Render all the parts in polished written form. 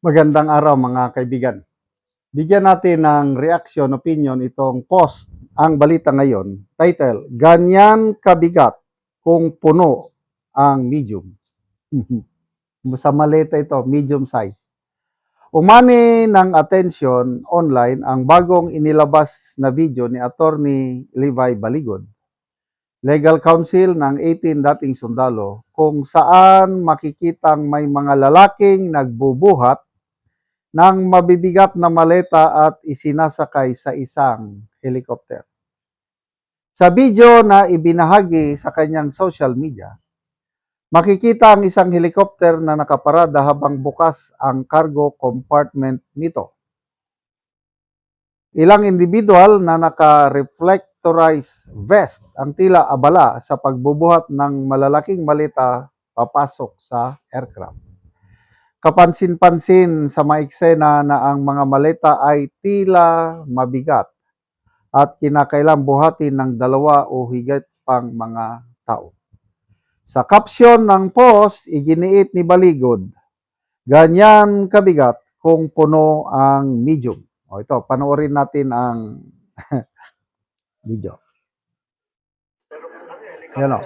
Magandang araw mga kaibigan. Bigyan natin ng reaction, opinion itong post. Ang balita ngayon, title, Ganyan kabigat kung puno ang medium. Sa maleta ito, medium size. Umani ng attention online ang bagong inilabas na video ni Attorney Levi Baligod, Legal Counsel ng 18 dating sundalo, kung saan makikitang may mga lalaking nagbubuhat ng mabibigat na maleta at isinasakay sa isang helicopter. Sa video na ibinahagi sa kanyang social media, makikita ang isang helicopter na nakaparada habang bukas ang cargo compartment nito. Ilang individual na naka-reflectorized vest ang tila abala sa pagbubuhat ng malalaking maleta papasok sa aircraft. Kapansin-pansin sa mga eksena na ang mga maleta ay tila mabigat at kinakailangang buhatin ng dalawa o higit pang mga tao. Sa caption ng post, iginiit ni Baligod, ganyan kabigat kung puno ang medium. O ito, panoorin natin ang video. Yan o.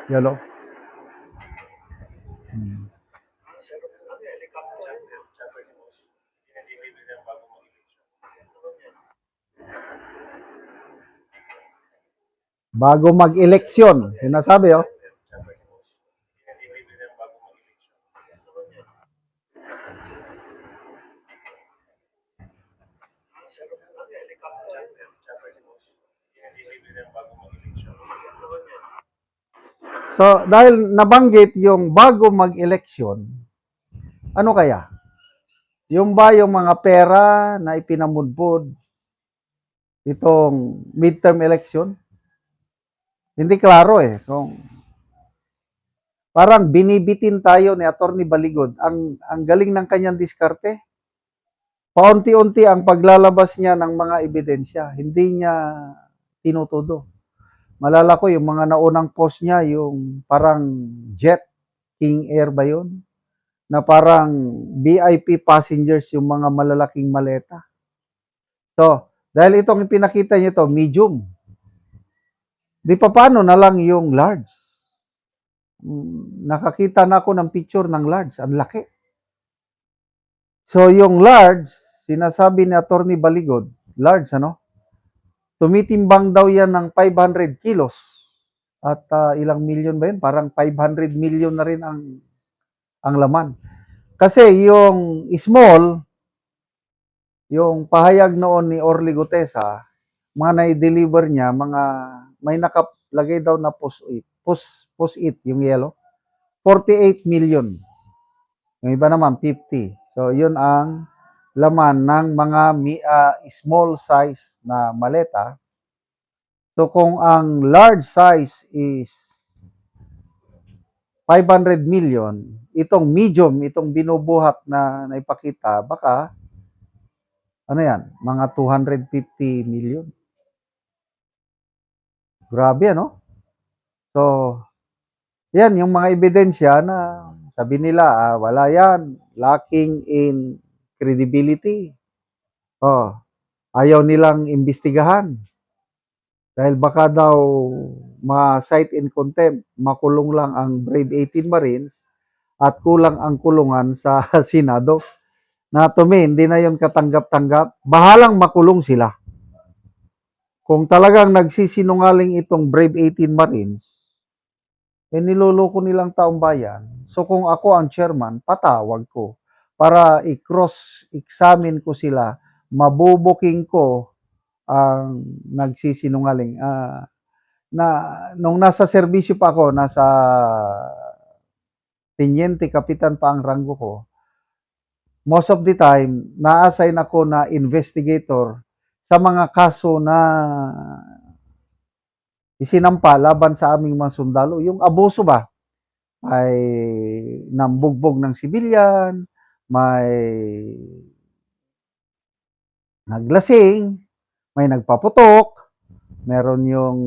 Yan o. Bago mag-eleksyon, sinasabi oh. So, dahil nabanggit yung bago mag-eleksyon, ano kaya? Yung ba yung mga pera na ipinamudpod itong midterm election? Hindi klaro eh. Kung parang binibitin tayo ni Attorney Baligod. Ang galing ng kanyang diskarte. Paunti-unti ang paglalabas niya ng mga ebidensya. Hindi niya tinutudo. Malala ko yung mga naunang post niya, yung parang jet, King Air ba yun? Na parang VIP passengers yung mga malalaking maleta. So, dahil itong ipinakita niyo to, medium. Di pa paano na lang yung large. Nakakita na ako ng picture ng large. Ang laki. So, yung large, sinasabi ni Attorney Baligod, large ano? Tumitimbang daw yan ng 500 kilos. At ilang million ba yun? Parang 500 million na rin ang laman. Kasi yung small, yung pahayag noon ni Orly Gutesa, mga na-deliver niya, mga may nakalagay daw na post-it, yung yellow, 48 million. Yung iba naman, 50. So, yun ang laman ng mga small size na maleta. So, kung ang large size is 500 million, itong medium, itong binubuhat na naipakita, baka, ano yan, mga 250 million. Grabe, ano? So, yan, yung mga ebidensya na sabi nila, wala yan, lacking in credibility. Oh, ayaw nilang imbestigahan. Dahil baka daw ma-cite in contempt, makulong lang ang Brave 18 Marines at kulang ang kulungan sa Senado. Na to me, hindi na yon katanggap-tanggap. Bahalang makulong sila. Kung talagang nagsisinungaling itong Brave 18 Marines, niloloko nilang taong bayan. So kung ako ang chairman, patawag ko para i-cross-examine ko sila, mabubuking ko ang nagsisinungaling. Nung nasa serbisyo pa ako, nasa teniente, kapitan pa ang ranggo ko, most of the time, na-assign ako na investigator sa mga kaso na isinampa laban sa aming mga sundalo. Yung abuso ba? Ay nambugbog ng sibilyan, may naglasing, may nagpaputok, meron yung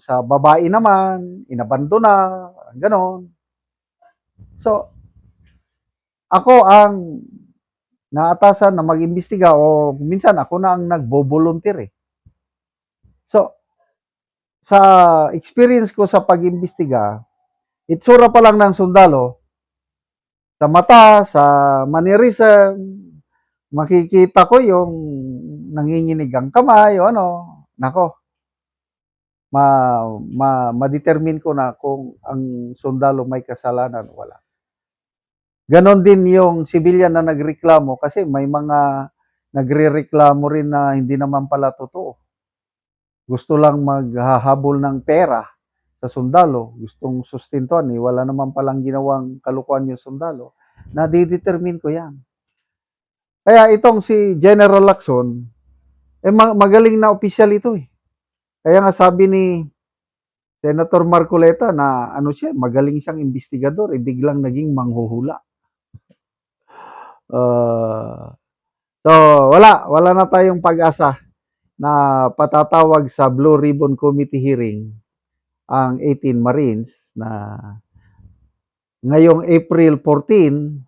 sa babae naman, inabandona, ganon. So, ako ang naatasan na mag-imbestiga o minsan ako na ang nagbo-volunteer eh. So, sa experience ko sa pag-imbestiga, itsura pa lang ng sundalo, sa mata, sa mannerism, makikita ko yung nanginginig ang kamay o ano, nako, ma-determine ko na kung ang sundalo may kasalanan o wala. Ganon din yung civilian na nagreklamo kasi may mga nagrereklamo rin na hindi naman pala totoo. Gusto lang maghahabol ng pera sa sundalo, gustong sustentuhan eh, wala naman palang ginawang kalukuhan yung sundalo. Nadidetermine ko yan. Kaya itong si General Lacson, eh magaling na opisyal ito eh. Kaya nga sabi ni Senator Marcoleta na ano siya, magaling siyang investigador, eh biglang naging manghuhula. So wala na tayong pag-asa na patatawag sa Blue Ribbon Committee hearing ang 18 Marines na ngayong April 14,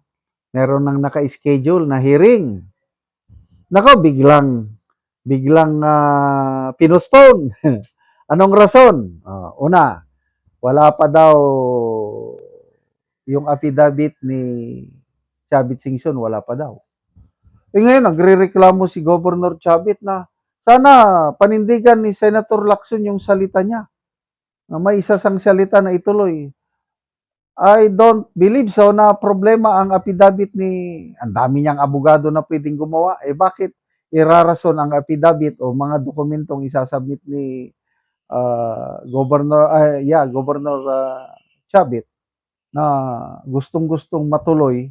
meron nang naka-schedule na hearing. Nako, biglang pinospone. Anong rason? Una, wala pa daw yung affidavit ni Chavit Singson, wala pa daw. Ngayon, nagre-reklamo si Governor Chavit na sana panindigan ni Senator Lacson yung salita niya. May isa sang salita na ituloy. I don't believe so na problema ang affidavit ni, ang dami niyang abogado na pwedeng gumawa. Bakit irarason ang affidavit o mga dokumentong isasubmit ni Governor Chavit na gustong-gustong matuloy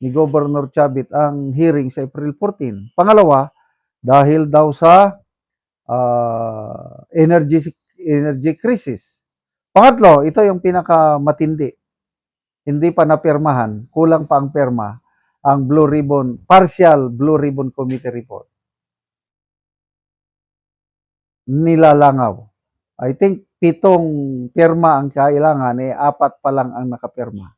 ni Governor Chavit ang hearing sa April 14. Pangalawa, dahil daw sa energy crisis. Pangatlo, ito yung pinakamatindi. Hindi pa napirmahan, kulang pa ang pirma, ang partial Blue Ribbon Committee report. Nilalangaw. I think 7 pirma ang kailangan, 4 pa lang ang nakapirma.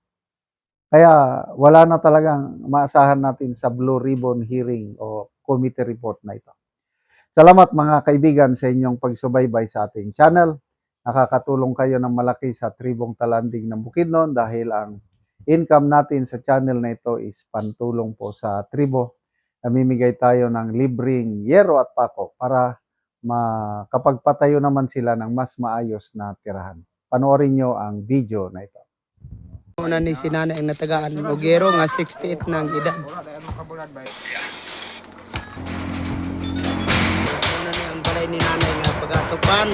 Kaya wala na talagang maasahan natin sa Blue Ribbon hearing o committee report na ito. Salamat mga kaibigan sa inyong pagsubaybay sa ating channel. Nakakatulong kayo ng malaki sa tribong Talanding ng Bukidnon dahil ang income natin sa channel na ito is pantulong po sa tribo. Namimigay tayo ng libreng yero at pako para makapagpatayo naman sila ng mas maayos na tirahan. Panoorin nyo ang video na ito. Una ni si nanay ang natagaan Ogero nga 68 ng edad. Una ni ang balay ni nanay nga pagatupan.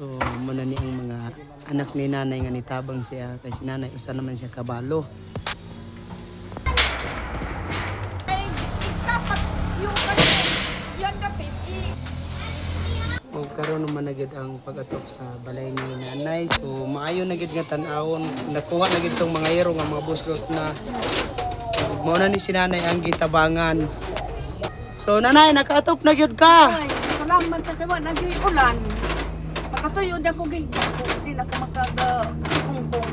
So muna ni ang mga anak ni nanay nga nitabang siya kay si nanay usa naman siya kabalo. O karon naman na gid ang pag-atok sa balay ni nanay. So maayo na gid nga tan-awon. Nakuha na gid tong mga yero nga mga buslot na mao na ni si nanay ang gitabangan. So nanay nakaatop na gyud ka. Ay, salamat na kayo nag-ulan. Makatuyod ako gid. Hindi na ka magkagkungkong.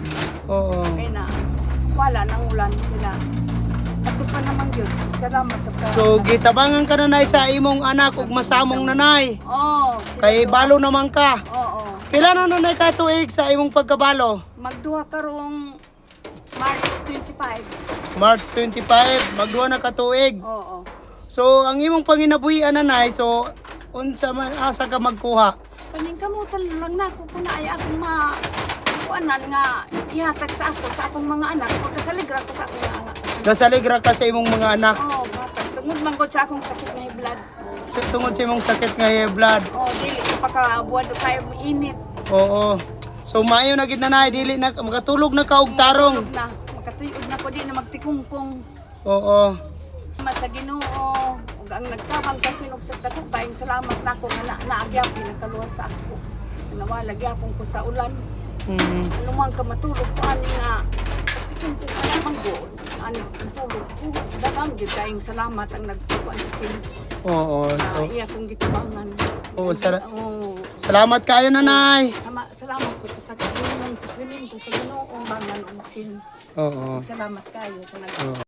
Oo. Kaya na wala nang ulan kaya. Ato pa naman yun. Salamat sa So gitabangan ka nanay sa imong anak ug masamong nanay. Oh, Kay balo naman ka. Oo. Pila na nanay ka tuig sa imong pagkabalo? Magduha karong March 25. March 25, magduha na ka tuig. Oo. So ang imong panginabuhian nanay, so unsa man asa ka magkuha? Paningkamutan lang na ako kung naay akong kuanan nga ihatag sa akong mga anak. Pagkasaligra ko sa akong mga anak. Nasaligra ka sa imong mga anak. Oo, bata. Tungod man gud sa akong sakit nga high blood. Tungod sa imong sakit nga high blood. Oo, dili ko pakabuwad kayo init. Oo. So maayo na gid nanay, dili na makatulog na ka og tarong. Tulog na. Makatuyod na ko di na magtikungkong. Oo. Salamat sa Ginoo. Ug ang nagtabang sa sinog sa dako kayong salamat nako nga naagyap pinakaluwas sa ako. Nawala gyapon ko sa ulan. Ano man ka matulog ko ani nga tikungkong ana manggo. Ani tulog ko. Dagang gyud kayong salamat ang nagtuwan sa sin. Oo. So Iya kong gitabangan. Oo, Oo, Salamat kayo, nanay. Salamat po sa sakrimen sa Ginoo, bangan og sin. Oo. Salamat kayo sa nag Oo.